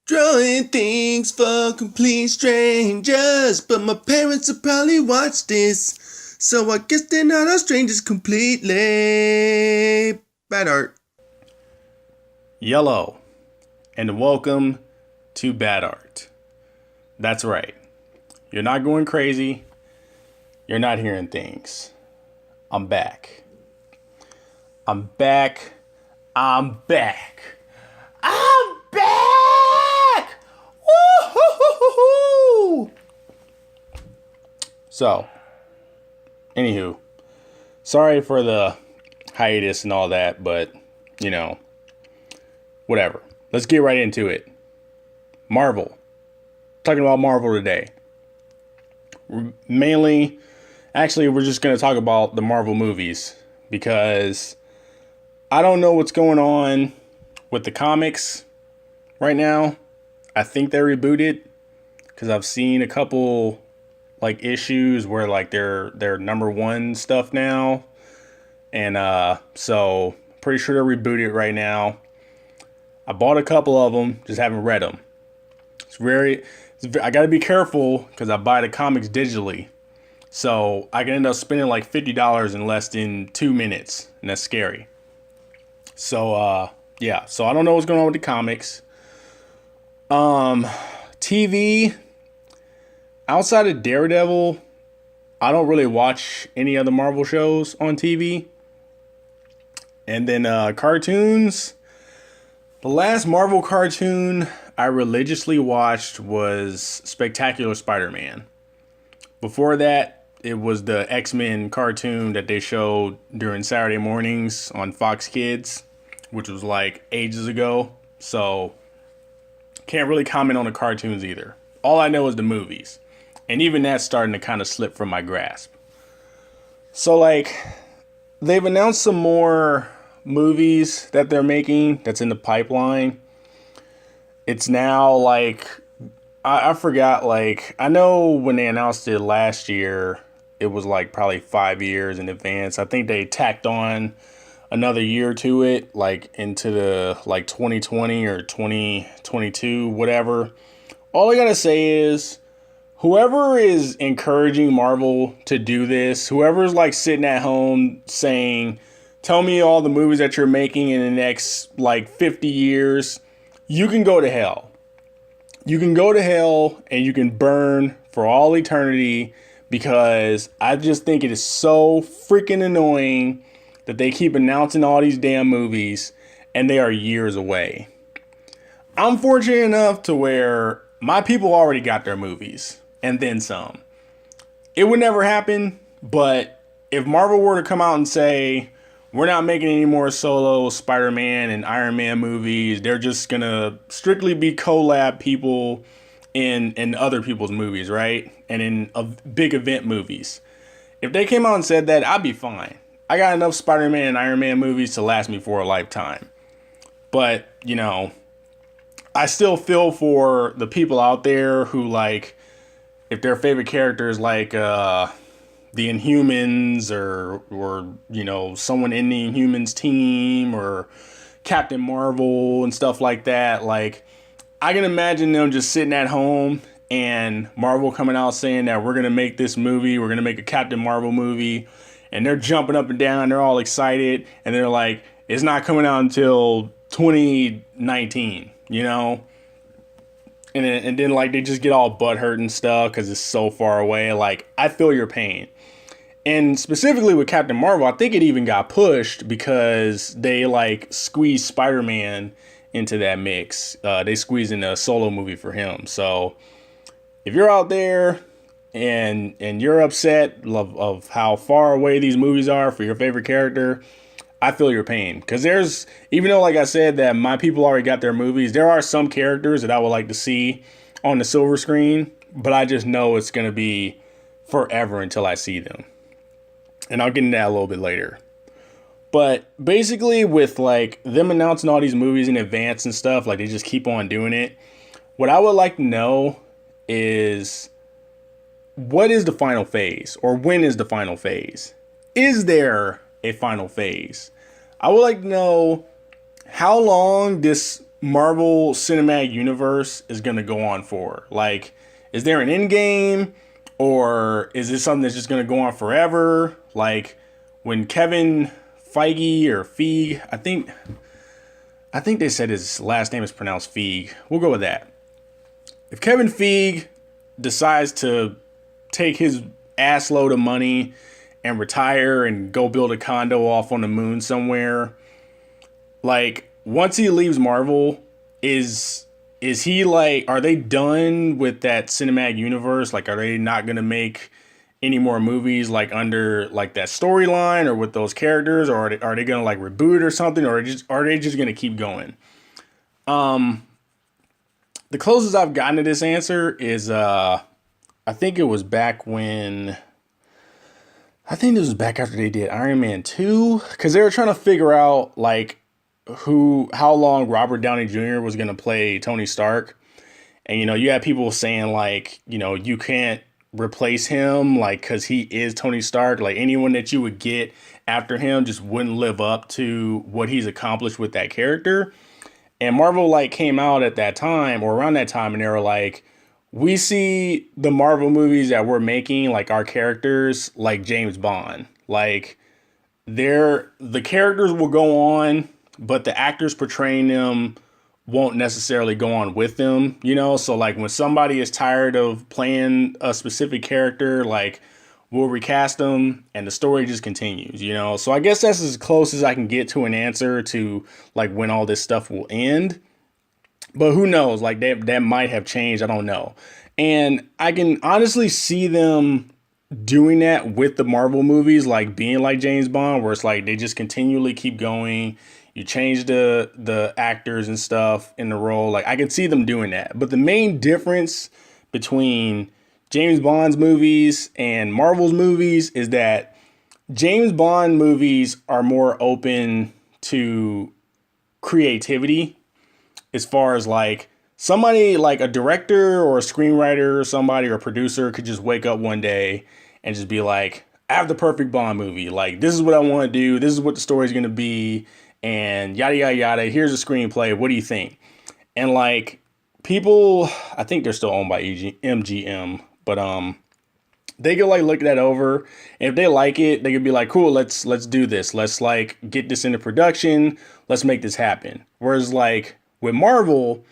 Drawing things for complete strangers, but my parents will probably watch this, so I guess they're not our strangers completely. Bad art. Yellow, and welcome to Bad Art. That's right. You're not going crazy. You're not hearing things. I'm back. I'm back. I'm back. I'm back! Woo-hoo-hoo-hoo-hoo! So, anywho, sorry for the hiatus and all that, but, whatever. Let's get right into it. Marvel. Talking about Marvel today. Mainly, actually, we're just going to talk about the Marvel movies because I don't know what's going on with the comics right now. I think they rebooted because I've seen a couple issues where they're number one stuff now, and so pretty sure they're rebooted right now. I bought a couple of them, just haven't read them. I got to be careful because I buy the comics digitally. So I can end up spending like $50 in less than 2 minutes. And that's scary. So, yeah. So I don't know what's going on with the comics. TV. Outside of Daredevil, I don't really watch any other Marvel shows on TV. And then cartoons. The last Marvel cartoon I religiously watched was Spectacular Spider-Man. Before that, it was the X-Men cartoon that they showed during Saturday mornings on Fox Kids, which was like ages ago. So, can't really comment on the cartoons either. All I know is the movies. And even that's starting to kind of slip from my grasp. So, they've announced some more movies that they're making that's in the pipeline. It's now I forgot, I know when they announced it last year, it was probably 5 years in advance. I think they tacked on another year to it, into the 2020 or 2022, whatever. All I gotta say is whoever is encouraging Marvel to do this, whoever's sitting at home saying, tell me all the movies that you're making in the next 50 years. You can go to hell. You can go to hell and you can burn for all eternity because I just think it is so freaking annoying that they keep announcing all these damn movies and they are years away. I'm fortunate enough to where my people already got their movies and then some. It would never happen, but if Marvel were to come out and say, we're not making any more solo Spider-Man and Iron Man movies. They're just going to strictly be collab people in other people's movies, right? And in big event movies. If they came out and said that, I'd be fine. I got enough Spider-Man and Iron Man movies to last me for a lifetime. But, I still feel for the people out there who if their favorite character is the Inhumans or someone in the Inhumans team or Captain Marvel and stuff like that. I can imagine them just sitting at home and Marvel coming out saying that we're going to make this movie. We're going to make a Captain Marvel movie. And they're jumping up and down. They're all excited. And they're like, it's not coming out until 2019, And then they just get all butthurt and stuff because it's so far away. I feel your pain. And specifically with Captain Marvel, I think it even got pushed because they squeezed Spider-Man into that mix. They squeezed in a solo movie for him. So if you're out there and you're upset of how far away these movies are for your favorite character, I feel your pain. Because even though I said that my people already got their movies, there are some characters that I would like to see on the silver screen. But I just know it's going to be forever until I see them. And I'll get into that a little bit later. But basically with them announcing all these movies in advance and stuff, they just keep on doing it. What I would like to know is what is the final phase? Or when is the final phase? Is there a final phase? I would like to know how long this Marvel Cinematic Universe is going to go on for? Like, is there an end game, or is this something that's just going to go on forever? Like, when Kevin Feige or Feige, I think they said his last name is pronounced Feige. We'll go with that. If Kevin Feige decides to take his ass load of money and retire and go build a condo off on the moon somewhere, like, once he leaves Marvel, is he like, are they done with that cinematic universe? Like, are they not gonna make any more movies like under like that storyline or with those characters, or are they gonna like reboot or something, or are they just gonna keep going? The closest I've gotten to this answer is I think it was back when I think this was back after they did Iron Man 2, because they were trying to figure out like how long Robert Downey Jr. was gonna play Tony Stark. And, you had people saying, like, you can't replace him, like, because he is Tony Stark. Like, anyone that you would get after him just wouldn't live up to what he's accomplished with that character. And Marvel, like, came out at that time, or around that time, and they were like, we see the Marvel movies that we're making, like, our characters, like James Bond. Like, the characters will go on, but the actors portraying them won't necessarily go on with them, So like when somebody is tired of playing a specific character, like we'll recast them and the story just continues, So I guess that's as close as I can get to an answer to like when all this stuff will end. But who knows? Like that might have changed. I don't know. And I can honestly see them doing that with the Marvel movies, like being like James Bond, where it's like they just continually keep going. You change the actors and stuff in the role. Like I can see them doing that. But the main difference between James Bond's movies and Marvel's movies is that James Bond movies are more open to creativity, as far as like somebody like a director or a screenwriter or somebody or a producer could just wake up one day and just be like, I have the perfect Bond movie. Like, this is what I want to do. This is what the story's going to be. And yada, yada, yada. Here's a screenplay. What do you think? And like people, I think they're still owned by MGM, but they could like look that over. And if they like it, they could be like, cool, let's do this. Let's like get this into production. Let's make this happen. Whereas like with Marvel,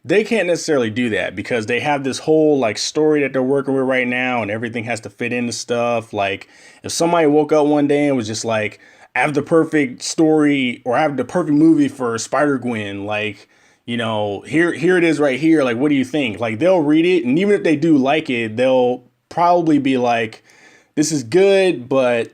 they can't necessarily do that because they have this whole like story that they're working with right now, and everything has to fit into stuff. Like if somebody woke up one day and was just like, I have the perfect story, or I have the perfect movie for Spider-Gwen, like, here it is right here. Like, what do you think? Like, they'll read it, and even if they do like it, they'll probably be like, this is good, but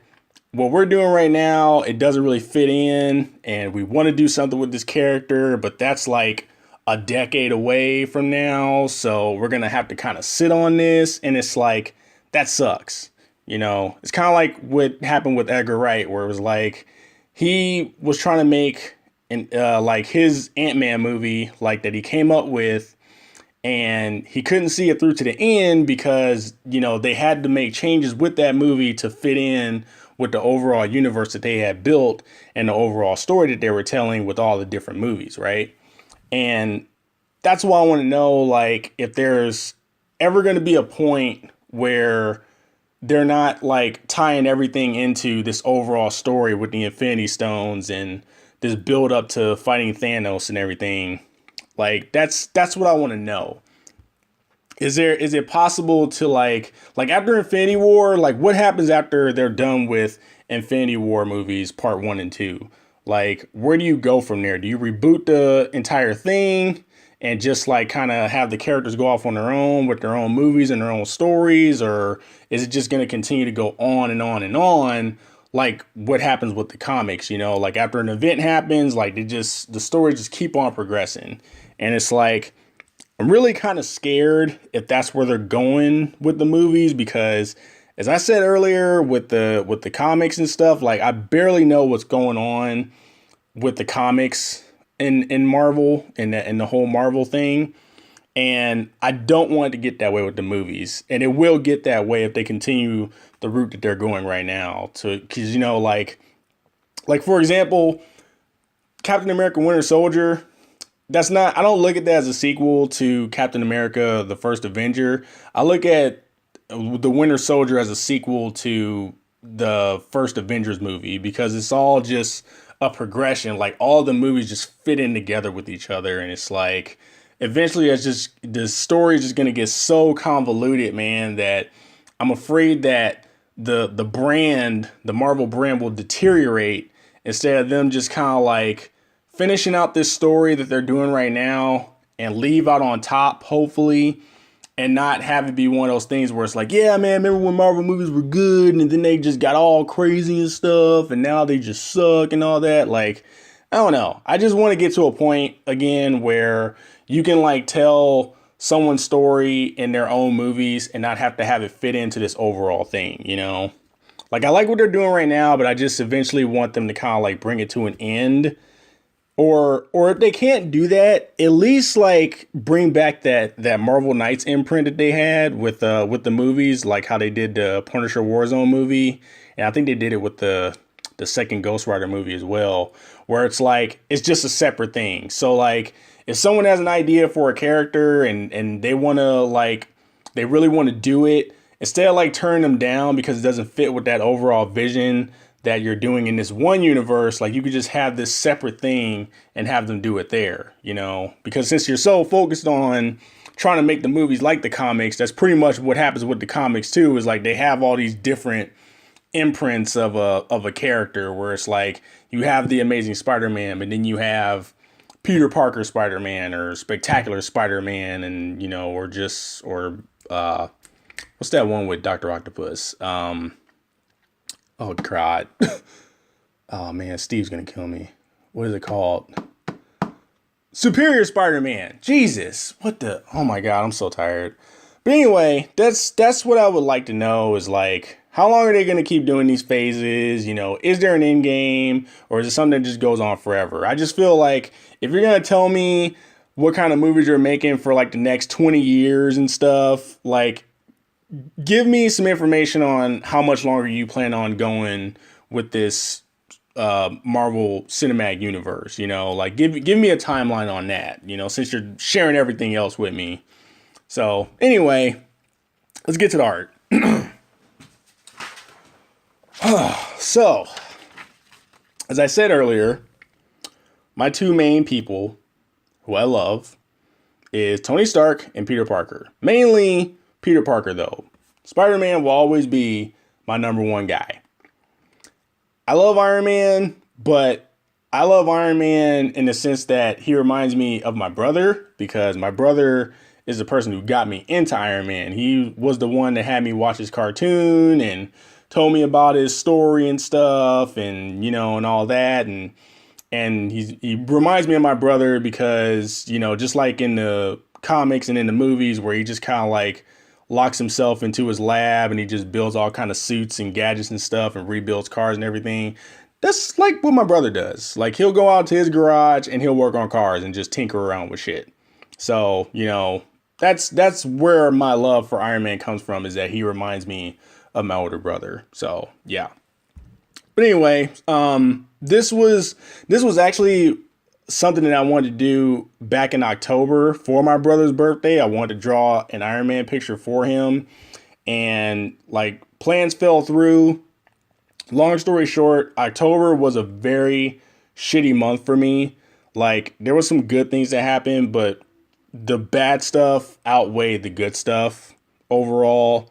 what we're doing right now, it doesn't really fit in, and we want to do something with this character, but that's like a decade away from now, so we're going to have to kind of sit on this, and it's like, that sucks. It's kind of like what happened with Edgar Wright, where it was like he was trying to make like his Ant-Man movie, like that he came up with, and he couldn't see it through to the end because they had to make changes with that movie to fit in with the overall universe that they had built and the overall story that they were telling with all the different movies, right? And that's why I want to know, like, if there's ever going to be a point where they're not like tying everything into this overall story with the Infinity Stones and this build up to fighting Thanos and everything. Like that's what I want to know. Is it possible to like after Infinity War, like what happens after they're done with Infinity War movies part 1 and 2? Like, where do you go from there? Do you reboot the entire thing and just like kind of have the characters go off on their own with their own movies and their own stories? Or is it just going to continue to go on and on and on? Like what happens with the comics, like after an event happens, like the stories just keep on progressing. And it's like, I'm really kind of scared if that's where they're going with the movies, because as I said earlier with the comics and stuff, like I barely know what's going on with the comics in Marvel and the whole Marvel thing. And I don't want it to get that way with the movies. And it will get that way if they continue the route that they're going right now. Because, like for example, Captain America Winter Soldier, that's not, I don't look at that as a sequel to Captain America, the First Avenger. I look at the Winter Soldier as a sequel to the first Avengers movie because it's all just a progression. Like all the movies just fit in together with each other. And it's like, eventually it's just, the story is just going to get so convoluted, man, that I'm afraid that the brand, the Marvel brand will deteriorate instead of them just kind of like finishing out this story that they're doing right now and leave out on top, hopefully, and not have it be one of those things where it's like, yeah, man, remember when Marvel movies were good and then they just got all crazy and stuff and now they just suck and all that. Like, I don't know. I just want to get to a point again where you can like tell someone's story in their own movies and not have to have it fit into this overall thing, you know? Like, I like what they're doing right now, but I just eventually want them to kind of like bring it to an end. Or if they can't do that, at least like bring back that Marvel Knights imprint that they had with the movies, like how they did the Punisher Warzone movie, and I think they did it with the second Ghost Rider movie as well, where it's like it's just a separate thing. So like if someone has an idea for a character and they want to like they really want to do it, instead of like turning them down because it doesn't fit with that overall vision that you're doing in this one universe, like you could just have this separate thing and have them do it there, you know, because since you're so focused on trying to make the movies like the comics, that's pretty much what happens with the comics too, is like they have all these different imprints of a character where it's like you have the Amazing Spider-Man, but then you have Peter Parker Spider-Man or Spectacular Spider-Man, and you know, what's that one with Dr. Octopus? Oh God. Oh man, Steve's gonna kill me. What is it called? Superior Spider-Man. Jesus. What the, oh my God, I'm so tired. But anyway, that's what I would like to know is like, how long are they gonna keep doing these phases? You know, is there an end game or is it something that just goes on forever? I just feel like if you're gonna tell me what kind of movies you're making for like the next 20 years and stuff, like give me some information on how much longer you plan on going with this Marvel Cinematic Universe. You know, like give me a timeline on that, you know, since you're sharing everything else with me. So anyway, let's get to the art. So, as I said earlier, my two main people who I love is Tony Stark and Peter Parker. Mainly Peter Parker, though. Spider-Man will always be my number one guy. I love Iron Man, but I love Iron Man in the sense that he reminds me of my brother, because my brother is the person who got me into Iron Man. He was the one that had me watch his cartoon and told me about his story and stuff, and you know, and all that, and he reminds me of my brother because, you know, just like in the comics and in the movies where he just kind of like locks himself into his lab and he just builds all kind of suits and gadgets and stuff and rebuilds cars and everything. That's like what my brother does. Like he'll go out to his garage and he'll work on cars and just tinker around with shit. So, you know, that's where my love for Iron Man comes from, is that he reminds me of my older brother. So yeah. But anyway, this was actually something that I wanted to do back in October for my brother's birthday. I wanted to draw an Iron Man picture for him, and like plans fell through. Long story short, October was a very shitty month for me. Like there was some good things that happened, but the bad stuff outweighed the good stuff overall.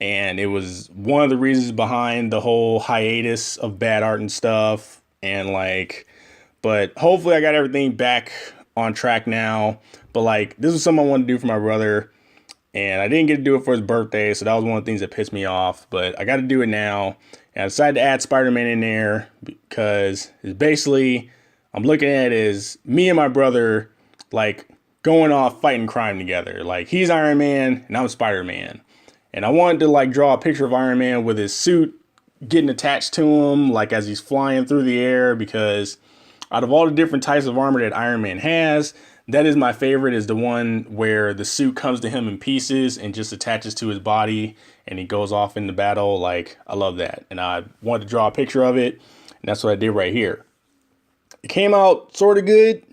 And it was one of the reasons behind the whole hiatus of bad art and stuff. And like, but hopefully I got everything back on track now. But like, this was something I wanted to do for my brother, and I didn't get to do it for his birthday. So that was one of the things that pissed me off, but I got to do it now. And I decided to add Spider-Man in there because it's basically, I'm looking at it as me and my brother, like going off fighting crime together. Like he's Iron Man and I'm Spider-Man. And I wanted to like draw a picture of Iron Man with his suit getting attached to him, like as he's flying through the air, because out of all the different types of armor that Iron Man has, that is my favorite, is the one where the suit comes to him in pieces and just attaches to his body and he goes off into battle. Like, I love that. And I wanted to draw a picture of it, and that's what I did right here. It came out sort of good.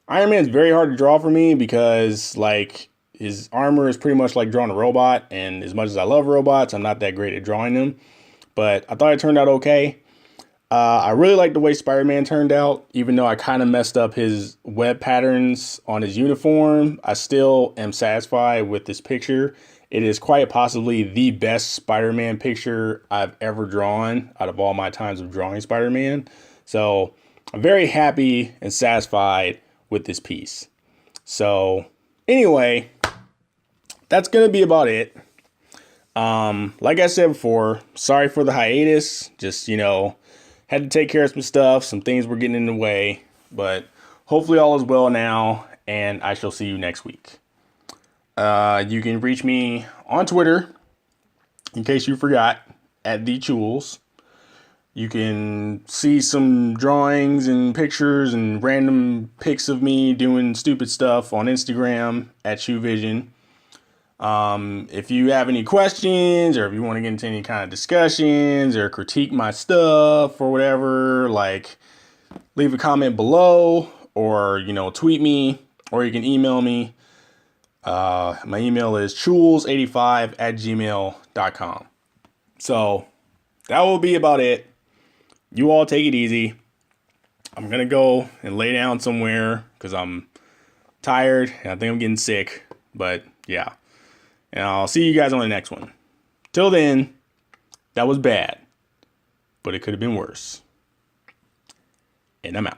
Iron Man's very hard to draw for me because like his armor is pretty much like drawing a robot, and as much as I love robots, I'm not that great at drawing them. But I thought it turned out okay. I really like the way Spider-Man turned out, even though I kind of messed up his web patterns on his uniform. I still am satisfied with this picture. It is quite possibly the best Spider-Man picture I've ever drawn out of all my times of drawing Spider-Man. So I'm very happy and satisfied with this piece. So anyway, that's going to be about it. Like I said before, sorry for the hiatus. Just, had to take care of some stuff. Some things were getting in the way, but hopefully all is well now, and I shall see you next week. You can reach me on Twitter, in case you forgot, at the Chewels. You can see some drawings and pictures and random pics of me doing stupid stuff on Instagram at ChewVision. If you have any questions, or if you want to get into any kind of discussions or critique my stuff or whatever, like leave a comment below, or tweet me, or you can email me. My email is chewels85@gmail.com. So that will be about it. You all take it easy. I'm gonna go and lay down somewhere because I'm tired and I think I'm getting sick. But yeah. And I'll see you guys on the next one. Till then, that was bad, but it could have been worse. And I'm out.